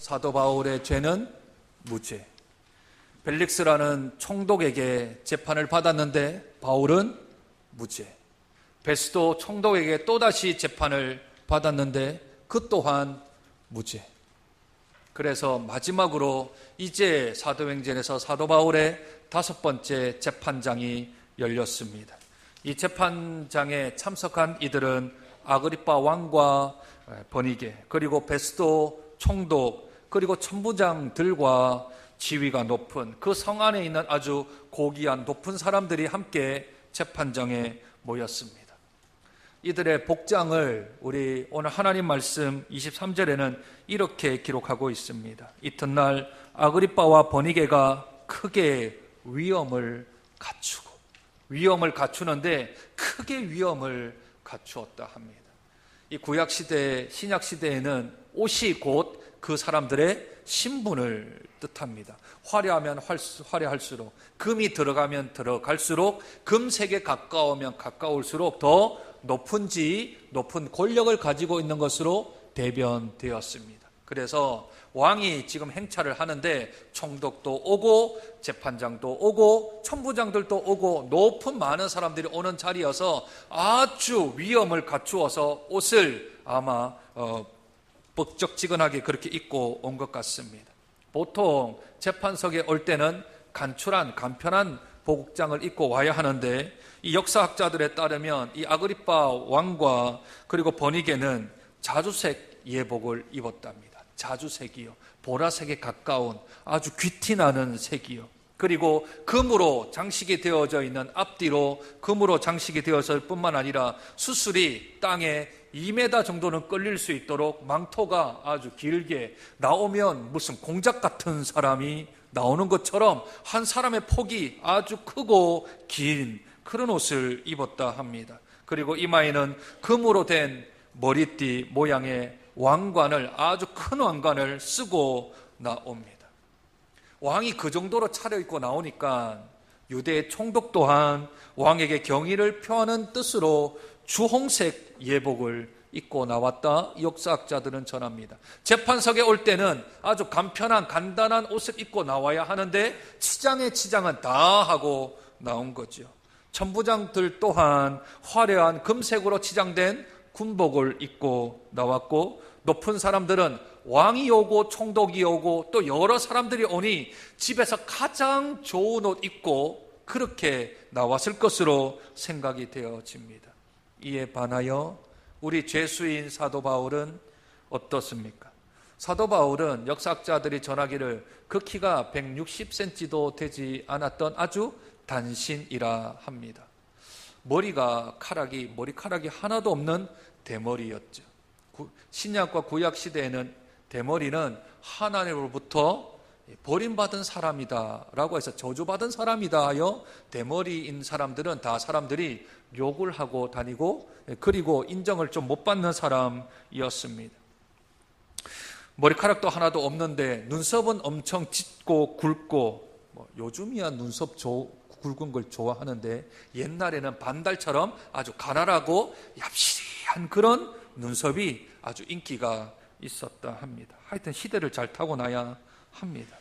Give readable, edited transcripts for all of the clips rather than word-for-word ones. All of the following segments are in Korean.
사도 바울의 죄는 무죄. 벨릭스라는 총독에게 재판을 받았는데 바울은 무죄. 베스도 총독에게 또다시 재판을 받았는데 그 또한 무죄. 그래서 마지막으로 이제 사도행전에서 사도 바울의 5번째 재판장이 열렸습니다. 이 재판장에 참석한 이들은 아그리빠 왕과 버니게, 그리고 베스도 총독, 그리고 천부장들과 지위가 높은 그 성 안에 있는 아주 고귀한 높은 사람들이 함께 재판장에 모였습니다. 이들의 복장을 우리 오늘 하나님 말씀 23절에는 이렇게 기록하고 있습니다. 이튿날 아그리빠와 버니게가 크게 위엄을 갖추는데 크게 위엄을 갖추었다 합니다. 이 구약시대, 신약시대에는 옷이 곧 그 사람들의 신분을 뜻합니다. 화려하면 화려할수록, 금이 들어가면 들어갈수록, 금색에 가까우면 가까울수록 더 높은 지위, 높은 권력을 가지고 있는 것으로 대변되었습니다. 그래서 왕이 지금 행차를 하는데 총독도 오고 재판장도 오고 천부장들도 오고 높은 많은 사람들이 오는 자리여서 아주 위엄을 갖추어서 옷을 아마 뻑적지근하게 그렇게 입고 온 것 같습니다. 보통 재판석에 올 때는 간편한 복장을 입고 와야 하는데 이 역사학자들에 따르면 이 아그리빠 왕과 그리고 버니게는 자주색 예복을 입었답니다. 자주색이요. 보라색에 가까운 아주 귀티나는 색이요. 그리고 금으로 장식이 되어져 있는 앞뒤로 금으로 장식이 되어서 뿐만 아니라 수술이 땅에 2m 정도는 끌릴 수 있도록 망토가 아주 길게 나오면 무슨 공작 같은 사람이 나오는 것처럼 한 사람의 폭이 아주 크고 긴 그런 옷을 입었다 합니다. 그리고 이마에는 금으로 된 머리띠 모양의 왕관을, 아주 큰 왕관을 쓰고 나옵니다. 왕이 그 정도로 차려입고 나오니까 유대의 총독 또한 왕에게 경의를 표하는 뜻으로 주홍색 예복을 입고 나왔다 역사학자들은 전합니다. 재판석에 올 때는 아주 간단한 옷을 입고 나와야 하는데 치장은 다 하고 나온 거죠. 천부장들 또한 화려한 금색으로 치장된 군복을 입고 나왔고, 높은 사람들은 왕이 오고 총독이 오고 또 여러 사람들이 오니 집에서 가장 좋은 옷 입고 그렇게 나왔을 것으로 생각이 되어집니다. 이에 반하여 우리 죄수인 사도 바울은 어떻습니까? 사도 바울은 역사학자들이 전하기를 그 키가 160cm도 되지 않았던 아주 단신이라 합니다. 머리카락이 하나도 없는 대머리였죠. 신약과 구약 시대에는 대머리는 하나님으로부터 버림받은 사람이다 라고 해서 저주받은 사람이다 하여 대머리인 사람들은 다 사람들이 욕을 하고 다니고, 그리고 인정을 좀 못 받는 사람이었습니다. 머리카락도 하나도 없는데 눈썹은 엄청 짙고 굵고, 요즘이야 눈썹 굵은 걸 좋아하는데 옛날에는 반달처럼 아주 가난하고 얍실한 그런 눈썹이 아주 인기가 있었다 합니다. 하여튼 시대를 잘 타고나야 합니다.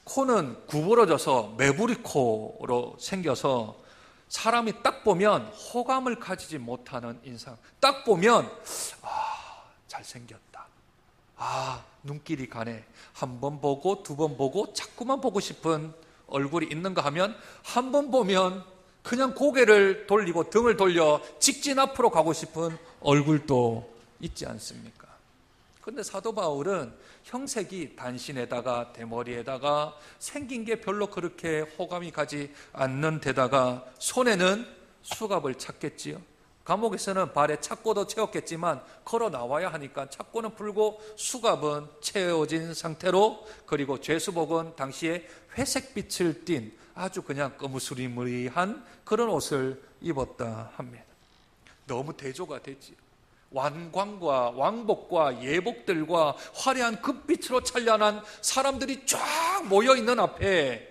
코는 구부러져서 매부리 코로 생겨서 사람이 딱 보면 호감을 가지지 못하는 인상. 딱 보면 잘생겼다. 눈길이 가네. 한 번 보고 두 번 보고 자꾸만 보고 싶은 얼굴이 있는가 하면 한 번 보면 그냥 고개를 돌리고 등을 돌려 직진 앞으로 가고 싶은 얼굴도 있지 않습니까? 그런데 사도 바울은 형색이 단신에다가 대머리에다가 생긴 게 별로 그렇게 호감이 가지 않는 데다가 손에는 수갑을 찼겠지요. 감옥에서는 발에 착고도 채웠겠지만 걸어 나와야 하니까 착고는 풀고 수갑은 채워진 상태로, 그리고 죄수복은 당시에 회색빛을 띤 아주 그냥 거무스리무리한 그런 옷을 입었다 합니다. 너무 대조가 되지. 왕관과 왕복과 예복들과 화려한 금빛으로 찬란한 사람들이 쫙 모여있는 앞에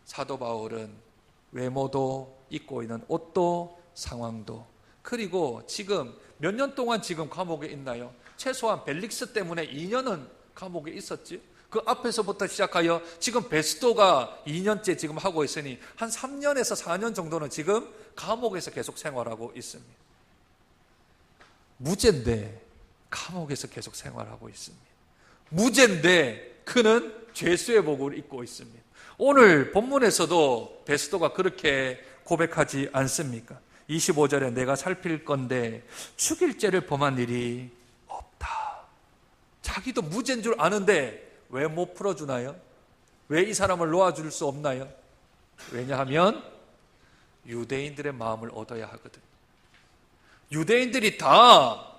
사도 바울은 외모도 입고 있는 옷도 상황도, 그리고 지금 몇 년 동안 지금 감옥에 있나요? 최소한 벨릭스 때문에 2년은 감옥에 있었지. 그 앞에서부터 시작하여 지금 베스도가 2년째 지금 하고 있으니 한 3년에서 4년 정도는 지금 감옥에서 계속 생활하고 있습니다. 무죄인데 감옥에서 계속 생활하고 있습니다. 무죄인데 그는 죄수의 복을 입고 있습니다. 오늘 본문에서도 베스도가 그렇게 고백하지 않습니까? 25절에 내가 살필 건데 죽일 죄를 범한 일이 없다. 자기도 무죄인 줄 아는데 왜 못 풀어주나요? 왜 이 사람을 놓아줄 수 없나요? 왜냐하면 유대인들의 마음을 얻어야 하거든. 유대인들이 다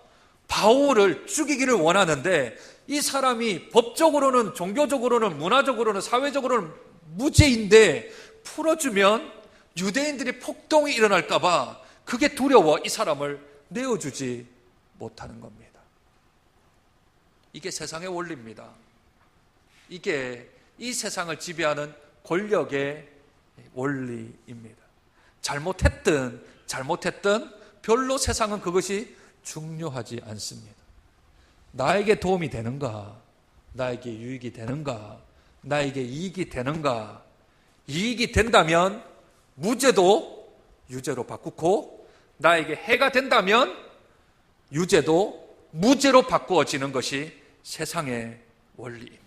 바울을 죽이기를 원하는데 이 사람이 법적으로는, 종교적으로는, 문화적으로는, 사회적으로는 무죄인데 풀어주면 유대인들이 폭동이 일어날까 봐 그게 두려워 이 사람을 내어주지 못하는 겁니다. 이게 세상의 원리입니다. 이게 이 세상을 지배하는 권력의 원리입니다. 잘못했든 별로 세상은 그것이 중요하지 않습니다. 나에게 도움이 되는가? 나에게 유익이 되는가? 나에게 이익이 되는가? 이익이 된다면 무죄도 유죄로 바꾸고, 나에게 해가 된다면 유죄도 무죄로 바꾸어지는 것이 세상의 원리입니다.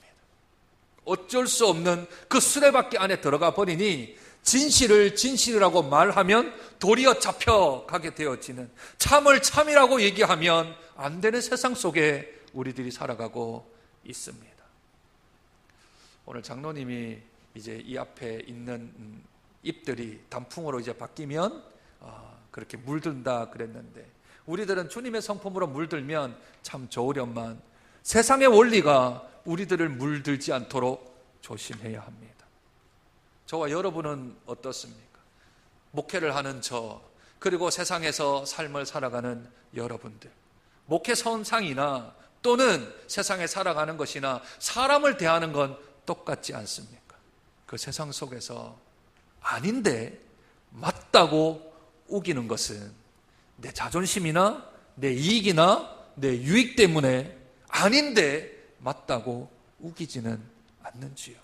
어쩔 수 없는 그 수레바퀴 안에 들어가 버리니 진실을 진실이라고 말하면 도리어 잡혀가게 되어지는, 참을 참이라고 얘기하면 안 되는 세상 속에 우리들이 살아가고 있습니다. 오늘 장로님이 이제 이 앞에 있는 잎들이 단풍으로 이제 바뀌면 그렇게 물든다 그랬는데, 우리들은 주님의 성품으로 물들면 참 좋으련만 세상의 원리가 우리들을 물들지 않도록 조심해야 합니다. 저와 여러분은 어떻습니까? 목회를 하는 저, 그리고 세상에서 삶을 살아가는 여러분들, 목회 선상이나 또는 세상에 살아가는 것이나 사람을 대하는 건 똑같지 않습니까? 그 세상 속에서 아닌데 맞다고 우기는 것은 내 자존심이나 내 이익이나 내 유익 때문에 아닌데 맞다고 우기지는 않는지요?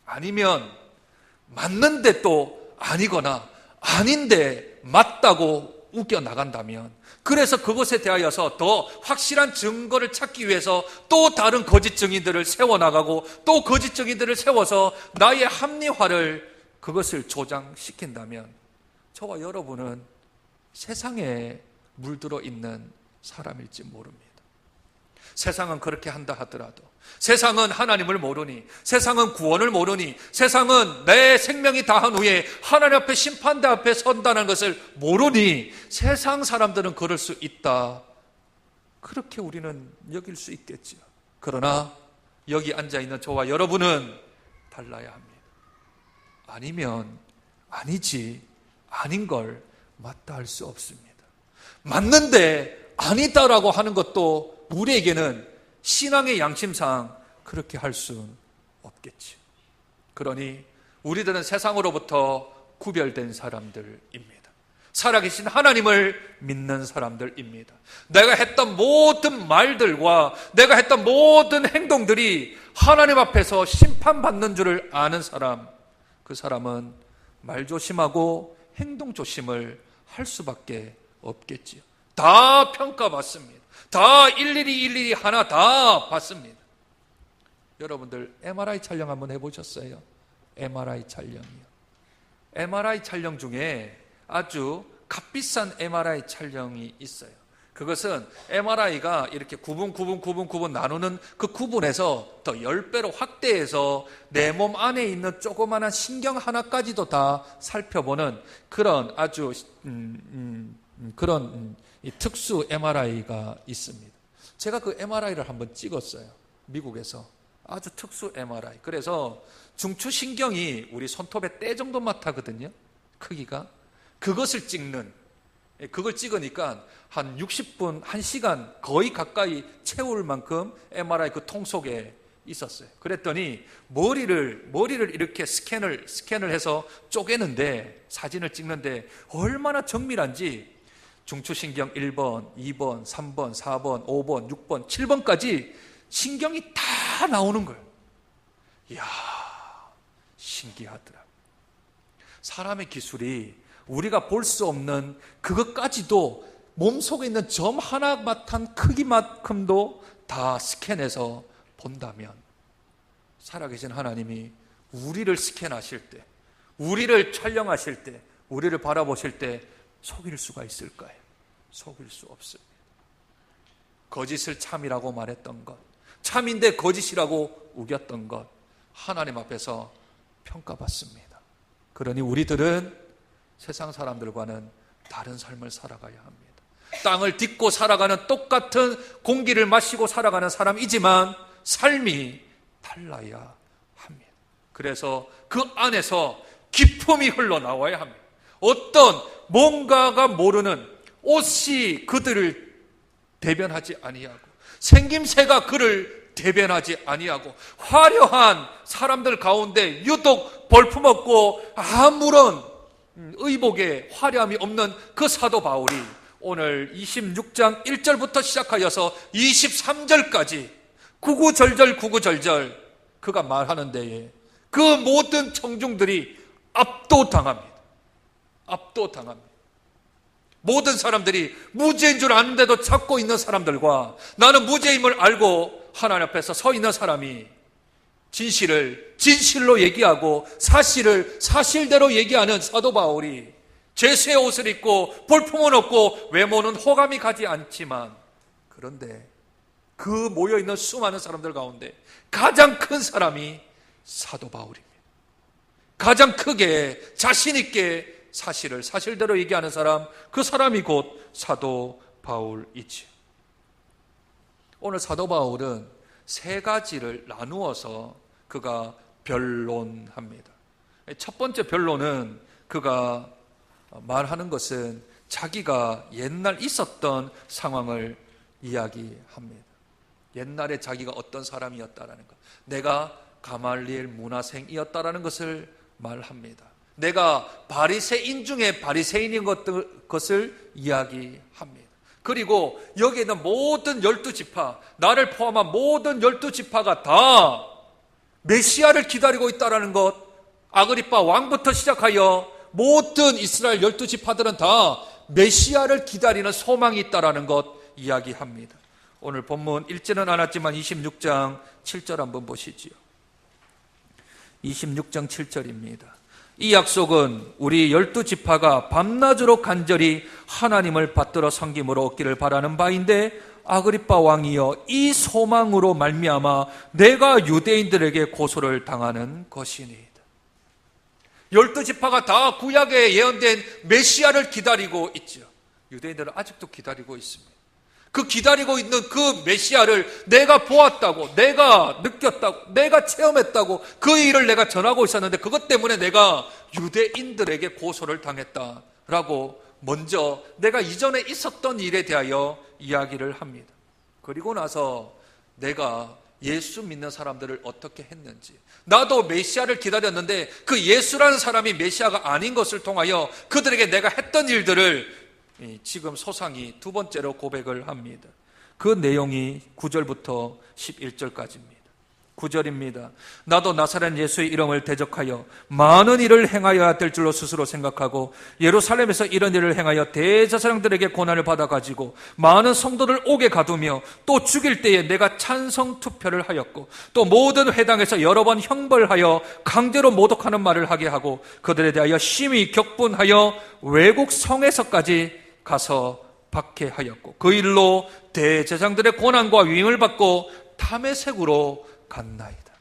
아니면 맞는데 또 아니거나 아닌데 맞다고 우겨 나간다면, 그래서 그것에 대하여서 더 확실한 증거를 찾기 위해서 또 다른 거짓 증인들을 세워나가고 또 거짓 증인들을 세워서 나의 합리화를, 그것을 조장시킨다면 저와 여러분은 세상에 물들어 있는 사람일지 모릅니다. 세상은 그렇게 한다 하더라도, 세상은 하나님을 모르니, 세상은 구원을 모르니, 세상은 내 생명이 다한 후에 하나님 앞에 심판대 앞에 선다는 것을 모르니 세상 사람들은 그럴 수 있다, 그렇게 우리는 여길 수 있겠지요. 그러나 여기 앉아있는 저와 여러분은 달라야 합니다. 아니면 아니지, 아닌 걸 맞다 할 수 없습니다. 맞는데 아니다라고 하는 것도 우리에게는 신앙의 양심상 그렇게 할 수는 없겠지. 그러니 우리들은 세상으로부터 구별된 사람들입니다. 살아계신 하나님을 믿는 사람들입니다. 내가 했던 모든 말들과 내가 했던 모든 행동들이 하나님 앞에서 심판받는 줄을 아는 사람, 그 사람은 말 조심하고 행동 조심을 할 수밖에 없겠지요. 다 평가받습니다. 다 일일이 하나 다 받습니다. 여러분들 MRI 촬영 한번 해보셨어요? MRI 촬영이요. MRI 촬영 중에 아주 값비싼 MRI 촬영이 있어요. 그것은 MRI가 이렇게 구분 나누는 그 구분에서 더 10배로 확대해서 내 몸 안에 있는 조그마한 신경 하나까지도 다 살펴보는 그런 아주 그런 특수 MRI가 있습니다. 제가 그 MRI를 한번 찍었어요. 미국에서. 아주 특수 MRI. 그래서 중추신경이 우리 손톱의 때 정도만 하거든요. 크기가. 그것을 찍는, 그걸 찍으니까 한 60분, 1시간 거의 가까이 채울 만큼 MRI 그 통 속에 있었어요. 그랬더니 머리를 이렇게 스캔을 해서 쪼개는데, 사진을 찍는데 얼마나 정밀한지 중추신경 1번, 2번, 3번, 4번, 5번, 6번, 7번까지 신경이 다 나오는 거예요. 이야, 신기하더라. 사람의 기술이 우리가 볼 수 없는 그것까지도 몸속에 있는 점 하나만한 크기만큼도 다 스캔해서 본다면 살아계신 하나님이 우리를 스캔하실 때, 우리를 촬영하실 때, 우리를 바라보실 때 속일 수가 있을까요? 속일 수 없습니다. 거짓을 참이라고 말했던 것, 참인데 거짓이라고 우겼던 것, 하나님 앞에서 평가받습니다. 그러니 우리들은 세상 사람들과는 다른 삶을 살아가야 합니다. 땅을 딛고 살아가는 똑같은 공기를 마시고 살아가는 사람이지만 삶이 달라야 합니다. 그래서 그 안에서 기품이 흘러나와야 합니다. 어떤 뭔가가 모르는 옷이 그들을 대변하지 아니하고 생김새가 그를 대변하지 아니하고 화려한 사람들 가운데 유독 볼품없고 아무런 의복에 화려함이 없는 그 사도 바울이 오늘 26장 1절부터 시작하여서 23절까지 구구절절 그가 말하는 데에 그 모든 청중들이 압도당합니다. 압도당합니다. 모든 사람들이 무죄인 줄 아는데도 찾고 있는 사람들과 나는 무죄임을 알고 하나님 앞에서 서 있는 사람이 진실을 진실로 얘기하고 사실을 사실대로 얘기하는 사도 바울이 죄수의 옷을 입고 볼품은 없고 외모는 호감이 가지 않지만 그런데 그 모여있는 수많은 사람들 가운데 가장 큰 사람이 사도 바울입니다. 가장 크게 자신 있게 사실을 사실대로 얘기하는 사람, 그 사람이 곧 사도 바울이지요. 오늘 사도 바울은 세 가지를 나누어서 그가 변론합니다. 첫 번째 변론은 그가 말하는 것은 자기가 옛날 있었던 상황을 이야기합니다. 옛날에 자기가 어떤 사람이었다라는 것, 내가 가말리엘 문화생이었다라는 것을 말합니다. 내가 바리새인 중에 바리새인인 것을 이야기합니다. 그리고 여기에 있는 모든 12지파, 나를 포함한 모든 12지파가 다 메시아를 기다리고 있다는 것, 아그리파 왕부터 시작하여 모든 이스라엘 12지파들은 다 메시아를 기다리는 소망이 있다는 것 이야기합니다. 오늘 본문 읽지는 않았지만 26장 7절 한번 보시지요. 26장 7절입니다. 이 약속은 우리 12지파가 밤낮으로 간절히 하나님을 받들어 섬김으로 얻기를 바라는 바인데 아그리파 왕이여 이 소망으로 말미암아 내가 유대인들에게 고소를 당하는 것이니이다. 12지파가 다 구약에 예언된 메시아를 기다리고 있죠. 유대인들은 아직도 기다리고 있습니다. 그 기다리고 있는 그 메시아를 내가 보았다고, 내가 느꼈다고, 내가 체험했다고 그 일을 내가 전하고 있었는데 그것 때문에 내가 유대인들에게 고소를 당했다라고 먼저 내가 이전에 있었던 일에 대하여 이야기를 합니다. 그리고 나서 내가 예수 믿는 사람들을 어떻게 했는지, 나도 메시아를 기다렸는데 그 예수라는 사람이 메시아가 아닌 것을 통하여 그들에게 내가 했던 일들을 지금 소상히 두 번째로 고백을 합니다. 그 내용이 9절부터 11절까지입니다. 9절입니다. 나도 나사렛 예수의 이름을 대적하여 많은 일을 행하여야 될 줄로 스스로 생각하고 예루살렘에서 이런 일을 행하여 대제사장들에게 고난을 받아가지고 많은 성도를 옥에 가두며 또 죽일 때에 내가 찬성 투표를 하였고 또 모든 회당에서 여러 번 형벌하여 강제로 모독하는 말을 하게 하고 그들에 대하여 심히 격분하여 외국 성에서까지 가서 박해하였고 그 일로 대제사장들의 고난과 위임을 받고 다메섹으로 갔나이다.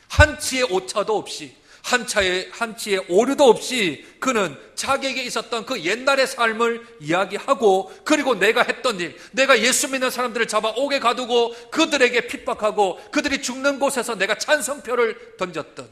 한치의 오차도 없이 한치의 오류도 없이 그는 자기에게 있었던 그 옛날의 삶을 이야기하고 그리고 내가 했던 일, 내가 예수 믿는 사람들을 잡아 옥에 가두고 그들에게 핍박하고 그들이 죽는 곳에서 내가 찬성표를 던졌던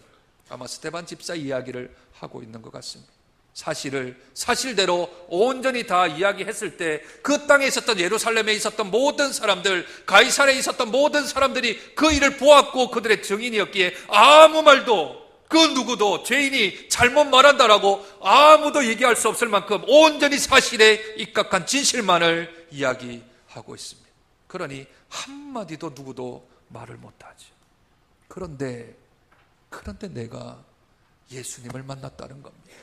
아마 스데반 집사 이야기를 하고 있는 것 같습니다. 사실을 사실대로 온전히 다 이야기했을 때 그 땅에 있었던 예루살렘에 있었던 모든 사람들, 가이사랴에 있었던 모든 사람들이 그 일을 보았고 그들의 증인이었기에 아무 말도 그 누구도 죄인이 잘못 말한다라고 아무도 얘기할 수 없을 만큼 온전히 사실에 입각한 진실만을 이야기하고 있습니다. 그러니 한마디도 누구도 말을 못하지. 그런데 내가 예수님을 만났다는 겁니다.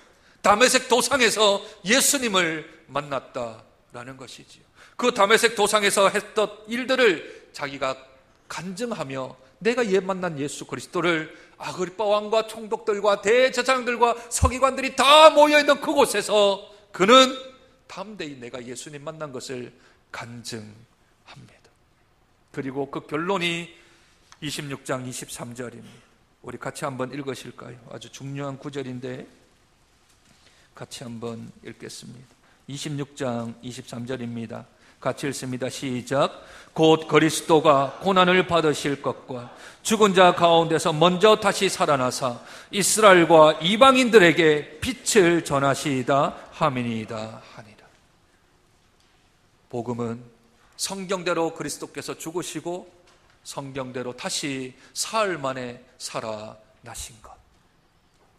다메섹 도상에서 예수님을 만났다라는 것이지요. 그 다메섹 도상에서 했던 일들을 자기가 간증하며 내가 만난 예수 그리스도를 아그리빠 왕과 총독들과 대제사장들과 서기관들이 다 모여있는 그곳에서 그는 담대히 내가 예수님 만난 것을 간증합니다. 그리고 그 결론이 26장 23절입니다. 우리 같이 한번 읽으실까요? 아주 중요한 구절인데 같이 한번 읽겠습니다. 26장 23절입니다. 같이 읽습니다. 시작. 곧 그리스도가 고난을 받으실 것과 죽은 자 가운데서 먼저 다시 살아나사 이스라엘과 이방인들에게 빛을 전하시이다 함이니이다 하니라. 복음은 성경대로 그리스도께서 죽으시고 성경대로 다시 사흘 만에 살아나신 것,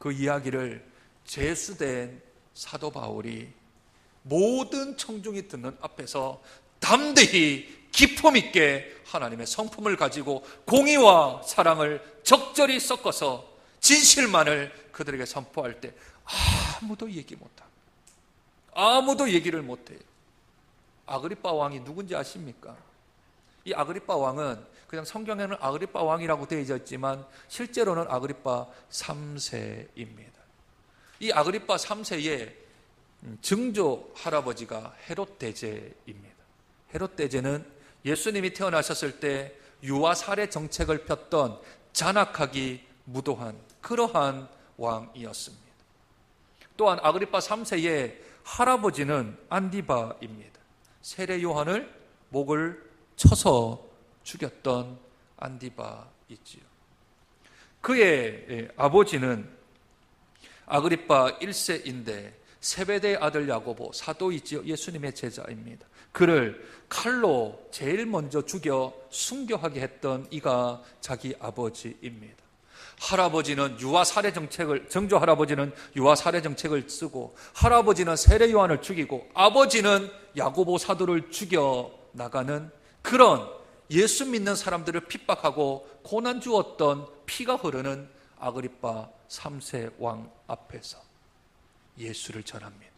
그 이야기를 제수된 사도 바울이 모든 청중이 듣는 앞에서 담대히 기품 있게 하나님의 성품을 가지고 공의와 사랑을 적절히 섞어서 진실만을 그들에게 선포할 때 아무도 얘기 못합니다. 아무도 얘기를 못해요. 아그리빠 왕이 누군지 아십니까? 이 아그리빠 왕은 그냥 성경에는 아그리빠 왕이라고 되어 있지만 실제로는 아그리빠 3세입니다. 이 아그리빠 3세의 증조 할아버지가 헤롯 대제입니다. 헤롯 대제는 예수님이 태어나셨을 때 유아 살해 정책을 폈던 잔악하기 무도한 그러한 왕이었습니다. 또한 아그리빠 3세의 할아버지는 안디바입니다. 세례 요한을 목을 쳐서 죽였던 안디바 있지요. 그의 아버지는 아그리빠 1세인데 세베대의 아들 야고보 사도이지요. 예수님의 제자입니다. 그를 칼로 제일 먼저 죽여 순교하게 했던 이가 자기 아버지입니다. 할아버지는 유아 살해 정책을, 정조 할아버지는 유아 살해 정책을 쓰고 할아버지는 세례 요한을 죽이고 아버지는 야고보 사도를 죽여 나가는 그런 예수 믿는 사람들을 핍박하고 고난 주었던 피가 흐르는 아그리빠 3세 왕 앞에서 예수를 전합니다.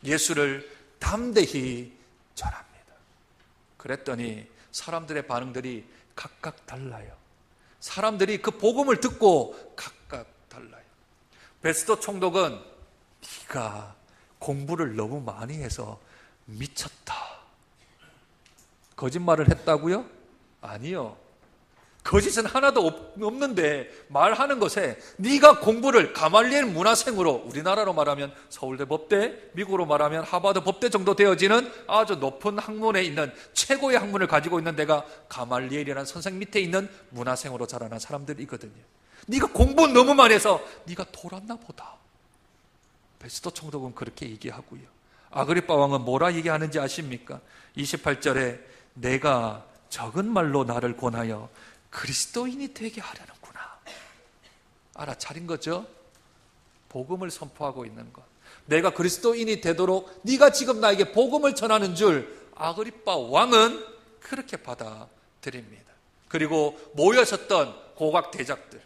예수를 담대히 전합니다. 그랬더니 사람들의 반응들이 각각 달라요. 사람들이 그 복음을 듣고 각각 달라요. 베스토 총독은 네가 공부를 너무 많이 해서 미쳤다. 거짓말을 했다고요? 아니요. 거짓은 하나도 없는데 말하는 것에 네가 공부를 가말리엘 문화생으로, 우리나라로 말하면 서울대 법대, 미국으로 말하면 하버드 법대 정도 되어지는 아주 높은 학문에 있는 최고의 학문을 가지고 있는 데가 가말리엘이라는 선생 밑에 있는 문화생으로 자라난 사람들이거든요. 네가 공부 너무 많이 해서 네가 돌았나 보다. 베스토 총독은 그렇게 얘기하고요. 아그리빠 왕은 뭐라 얘기하는지 아십니까? 28절에 내가 적은 말로 나를 권하여 그리스도인이 되게 하려는구나. 알아차린 거죠? 복음을 선포하고 있는 것. 내가 그리스도인이 되도록 네가 지금 나에게 복음을 전하는 줄 아그리빠 왕은 그렇게 받아들입니다. 그리고 모여섰던 고각 대작들,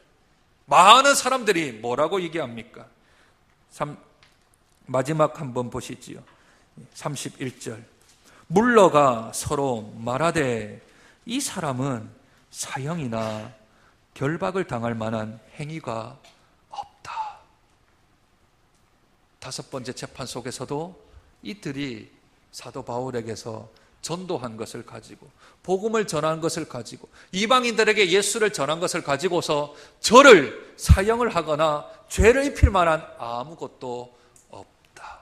많은 사람들이 뭐라고 얘기합니까? 마지막 한번 보시지요. 31절. 물러가 서로 말하되 이 사람은 사형이나 결박을 당할 만한 행위가 없다. 5번째 재판 속에서도 이들이 사도 바울에게서 전도한 것을 가지고 복음을 전한 것을 가지고 이방인들에게 예수를 전한 것을 가지고서 저를 사형을 하거나 죄를 입힐 만한 아무것도 없다.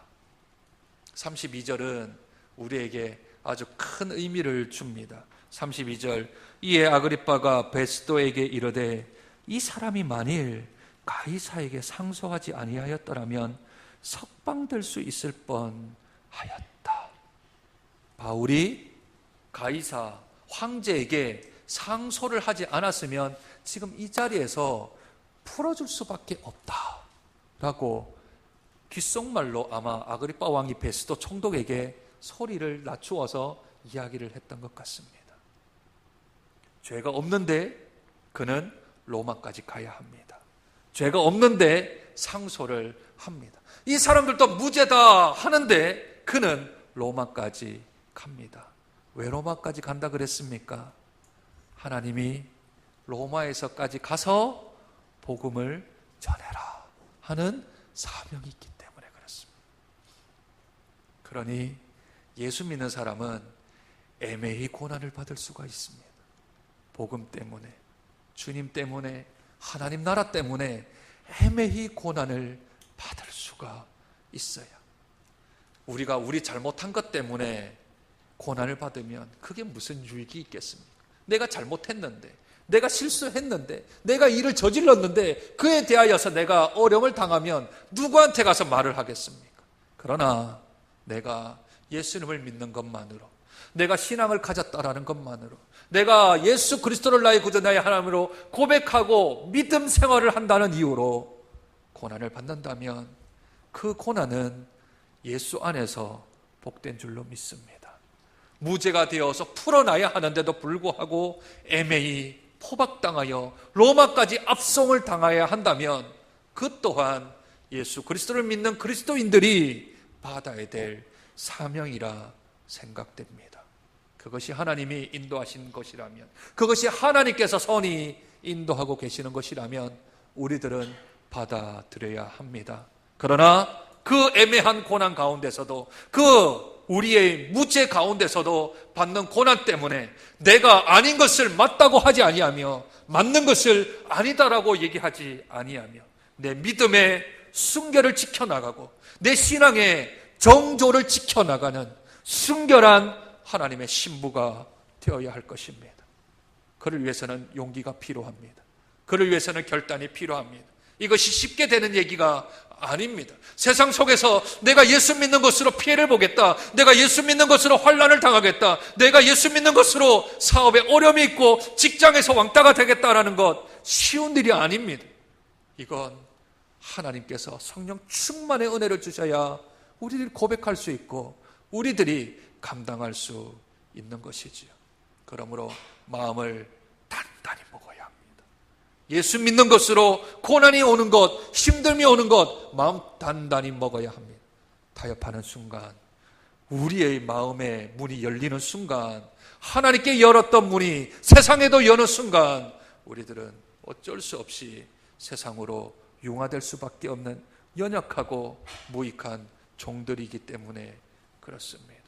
32절은 우리에게 아주 큰 의미를 줍니다. 32절. 이에 아그리빠가 베스도에게 이르되 이 사람이 만일 가이사에게 상소하지 아니하였더라면 석방될 수 있을 뻔하였다. 바울이 가이사 황제에게 상소를 하지 않았으면 지금 이 자리에서 풀어줄 수밖에 없다라고 귓속말로 아마 아그리빠 왕이 베스도 총독에게 소리를 낮추어서 이야기를 했던 것 같습니다. 죄가 없는데 그는 로마까지 가야 합니다. 죄가 없는데 상소를 합니다. 이 사람들도 무죄다 하는데 그는 로마까지 갑니다. 왜 로마까지 간다 그랬습니까? 하나님이 로마에서까지 가서 복음을 전해라 하는 사명이 있기 때문에 그렇습니다. 그러니 예수 믿는 사람은 애매히 고난을 받을 수가 있습니다. 복음 때문에, 주님 때문에, 하나님 나라 때문에 애매히 고난을 받을 수가 있어요. 우리가 우리 잘못한 것 때문에 고난을 받으면 그게 무슨 유익이 있겠습니까? 내가 잘못했는데, 내가 실수했는데, 내가 일을 저질렀는데 그에 대하여서 내가 어려움을 당하면 누구한테 가서 말을 하겠습니까? 그러나 내가 예수님을 믿는 것만으로, 내가 신앙을 가졌다라는 것만으로, 내가 예수 그리스도를 나의 구주 나의 하나님으로 고백하고 믿음 생활을 한다는 이유로 고난을 받는다면 그 고난은 예수 안에서 복된 줄로 믿습니다. 무죄가 되어서 풀어나야 하는데도 불구하고 애매히 포박당하여 로마까지 압송을 당해야 한다면 그 또한 예수 그리스도를 믿는 그리스도인들이 받아야 될 사명이라 생각됩니다. 그것이 하나님이 인도하신 것이라면, 그것이 하나님께서 선히 인도하고 계시는 것이라면 우리들은 받아들여야 합니다. 그러나 그 애매한 고난 가운데서도, 그 우리의 무죄 가운데서도 받는 고난 때문에 내가 아닌 것을 맞다고 하지 아니하며 맞는 것을 아니다라고 얘기하지 아니하며 내 믿음의 순결을 지켜나가고 내 신앙의 정조를 지켜나가는 순결한 하나님의 신부가 되어야 할 것입니다. 그를 위해서는 용기가 필요합니다. 그를 위해서는 결단이 필요합니다. 이것이 쉽게 되는 얘기가 아닙니다. 세상 속에서 내가 예수 믿는 것으로 피해를 보겠다, 내가 예수 믿는 것으로 환난을 당하겠다, 내가 예수 믿는 것으로 사업에 어려움이 있고 직장에서 왕따가 되겠다라는 것 쉬운 일이 아닙니다. 이건 하나님께서 성령 충만의 은혜를 주셔야 우리들이 고백할 수 있고 우리들이 감당할 수 있는 것이지요. 그러므로 마음을 단단히 먹어야 합니다. 예수 믿는 것으로 고난이 오는 것, 힘듦이 오는 것 마음 단단히 먹어야 합니다. 타협하는 순간, 우리의 마음의 문이 열리는 순간, 하나님께 열었던 문이 세상에도 여는 순간 우리들은 어쩔 수 없이 세상으로 융화될 수밖에 없는 연약하고 무익한 종들이기 때문에 그렇습니다.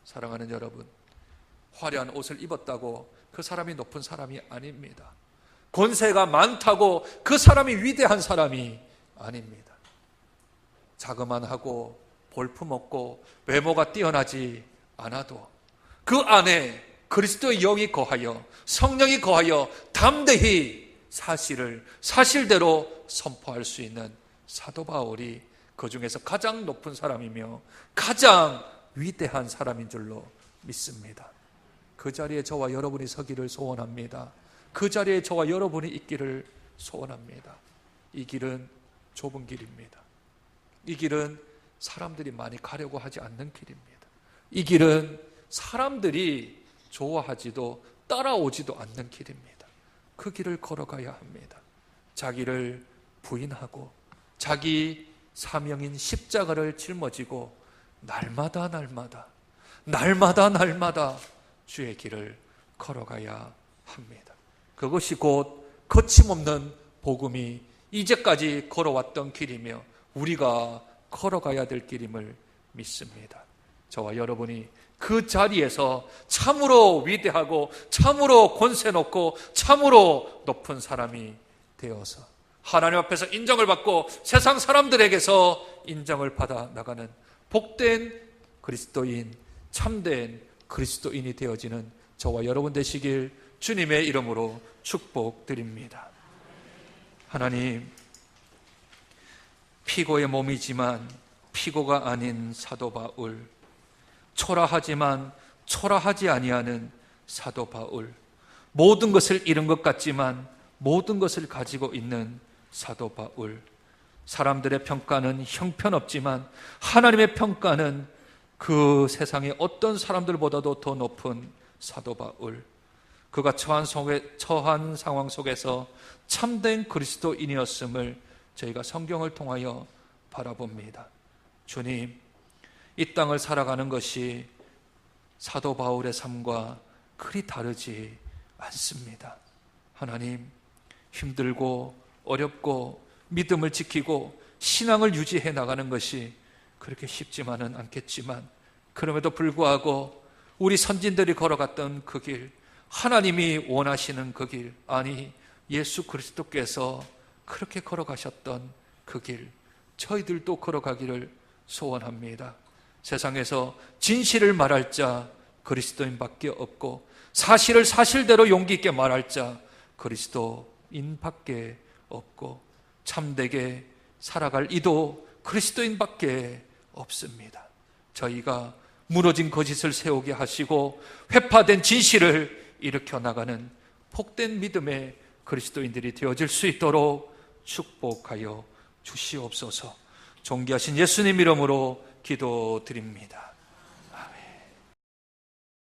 사랑하는 여러분, 화려한 옷을 입었다고 그 사람이 높은 사람이 아닙니다. 권세가 많다고 그 사람이 위대한 사람이 아닙니다. 자그만하고 볼품없고 외모가 뛰어나지 않아도 그 안에 그리스도의 영이 거하여 성령이 거하여 담대히 사실을 사실대로 선포할 수 있는 사도 바울이 그 중에서 가장 높은 사람이며 가장 위대한 사람인 줄로 믿습니다. 그 자리에 저와 여러분이 서기를 소원합니다. 그 자리에 저와 여러분이 있기를 소원합니다. 이 길은 좁은 길입니다. 이 길은 사람들이 많이 가려고 하지 않는 길입니다. 이 길은 사람들이 좋아하지도 따라오지도 않는 길입니다. 그 길을 걸어가야 합니다. 자기를 부인하고 자기 사명인 십자가를 짊어지고 날마다 주의 길을 걸어가야 합니다. 그것이 곧 거침없는 복음이 이제까지 걸어왔던 길이며 우리가 걸어가야 될 길임을 믿습니다. 저와 여러분이 그 자리에서 참으로 위대하고 참으로 권세 높고 참으로 높은 사람이 되어서 하나님 앞에서 인정을 받고 세상 사람들에게서 인정을 받아 나가는 복된 그리스도인, 참된 그리스도인이 되어지는 저와 여러분 되시길 주님의 이름으로 축복드립니다. 하나님, 피고의 몸이지만 피고가 아닌 사도 바울, 초라하지만 초라하지 아니하는 사도 바울, 모든 것을 잃은 것 같지만 모든 것을 가지고 있는 사도 바울, 사람들의 평가는 형편없지만 하나님의 평가는 그 세상의 어떤 사람들보다도 더 높은 사도 바울, 그가 처한 상황 속에서 참된 그리스도인이었음을 저희가 성경을 통하여 바라봅니다. 주님, 이 땅을 살아가는 것이 사도 바울의 삶과 그리 다르지 않습니다. 하나님, 힘들고 어렵고 믿음을 지키고 신앙을 유지해 나가는 것이 그렇게 쉽지만은 않겠지만, 그럼에도 불구하고 우리 선진들이 걸어갔던 그 길, 하나님이 원하시는 그 길, 아니 예수 그리스도께서 그렇게 걸어가셨던 그 길, 저희들도 걸어가기를 소원합니다. 세상에서 진실을 말할 자 그리스도인밖에 없고, 사실을 사실대로 용기 있게 말할 자 그리스도인밖에 없고, 참되게 살아갈 이도 그리스도인밖에 없습니다. 저희가 무너진 거짓을 세우게 하시고 회파된 진실을 일으켜 나가는 복된 믿음의 그리스도인들이 되어질 수 있도록 축복하여 주시옵소서. 존귀하신 예수님 이름으로 기도드립니다.